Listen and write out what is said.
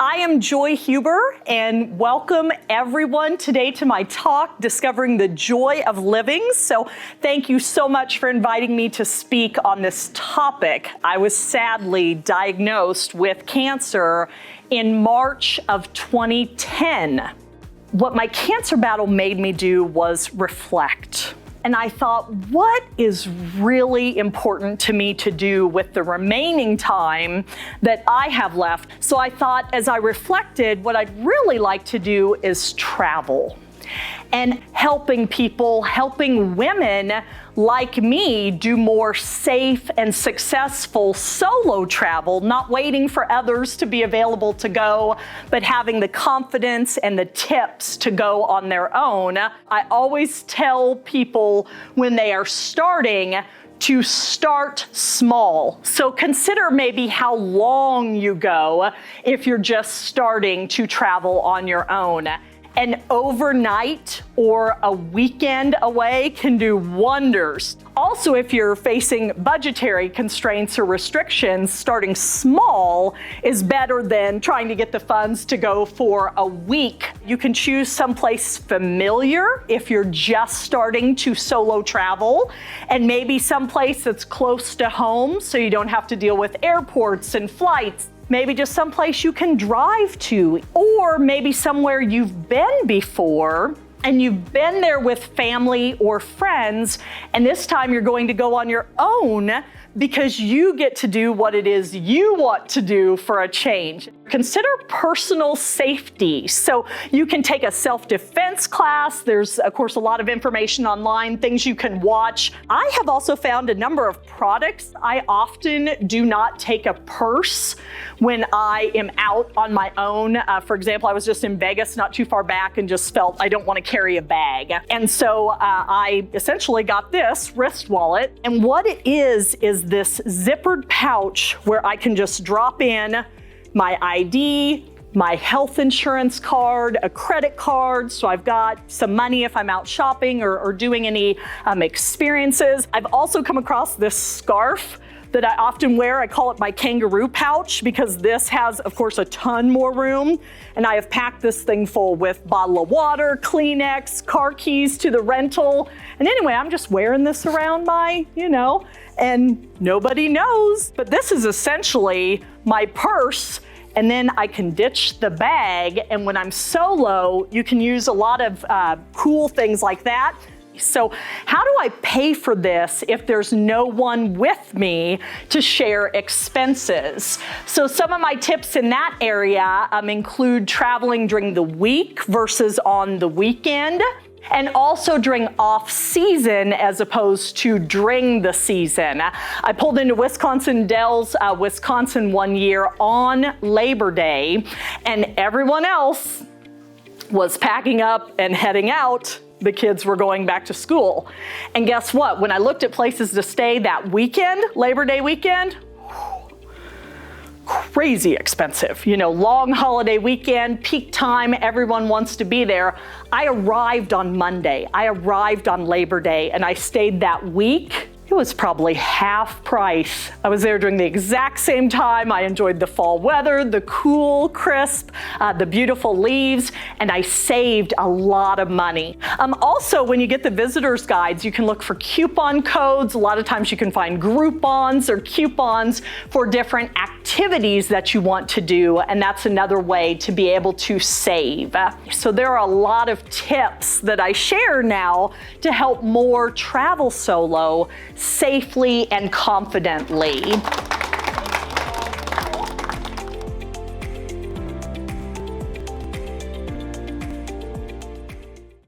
I am Joy Huber, and welcome everyone today to my talk, Discovering the Joy of Living. So thank you so much for inviting me to speak on this topic. I was sadly diagnosed with cancer in March of 2010. What my cancer battle made me do was reflect. And I thought, what is really important to me to do with the remaining time that I have left? So I thought, as I reflected, what I'd really like to do is travel. And helping people, helping women like me do more safe and successful solo travel, not waiting for others to be available to go, but having the confidence and the tips to go on their own. I always tell people when they are starting to start small. So consider maybe how long you go if you're just starting to travel on your own. An overnight or a weekend away can do wonders. Also, if you're facing budgetary constraints or restrictions, starting small is better than trying to get the funds to go for a week. You can choose someplace familiar if you're just starting to solo travel, and maybe someplace that's close to home so you don't have to deal with airports and flights. Maybe just someplace you can drive to, or maybe somewhere you've been before and you've been there with family or friends, and this time you're going to go on your own because you get to do what it is you want to do for a change. Consider personal safety. So you can take a self-defense class. There's, of course, a lot of information online, things you can watch. I have also found a number of products. I often do not take a purse when I am out on my own. For example, I was just in Vegas not too far back and just felt I don't want to carry a bag. And so I essentially got this wrist wallet. And what it is this zippered pouch where I can just drop in my ID, my health insurance card, a credit card, so I've got some money if I'm out shopping or doing any experiences. I've also come across this scarf that I often wear. I call it my kangaroo pouch because this has, of course, a ton more room. And I have packed this thing full with bottle of water, Kleenex, car keys to the rental. And anyway, I'm just wearing this around my, and nobody knows. But this is essentially my purse. And then I can ditch the bag. And when I'm solo, you can use a lot of cool things like that. So how do I pay for this if there's no one with me to share expenses? So some of my tips in that area include traveling during the week versus on the weekend, and also during off-season as opposed to during the season. I pulled into Wisconsin Dells, Wisconsin one year on Labor Day, and everyone else was packing up and heading out. The kids were going back to school. And guess what? When I looked at places to stay that weekend, Labor Day weekend, crazy expensive. Long holiday weekend, peak time, everyone wants to be there. I arrived on Monday. I arrived on Labor Day, and I stayed that week. It was probably half price. I was there during the exact same time. I enjoyed the fall weather, the cool, crisp, the beautiful leaves, and I saved a lot of money. Also, when you get the visitor's guides, you can look for coupon codes. A lot of times you can find Groupons or coupons for different activities that you want to do, and that's another way to be able to save. So there are a lot of tips that I share now to help more travel solo safely and confidently.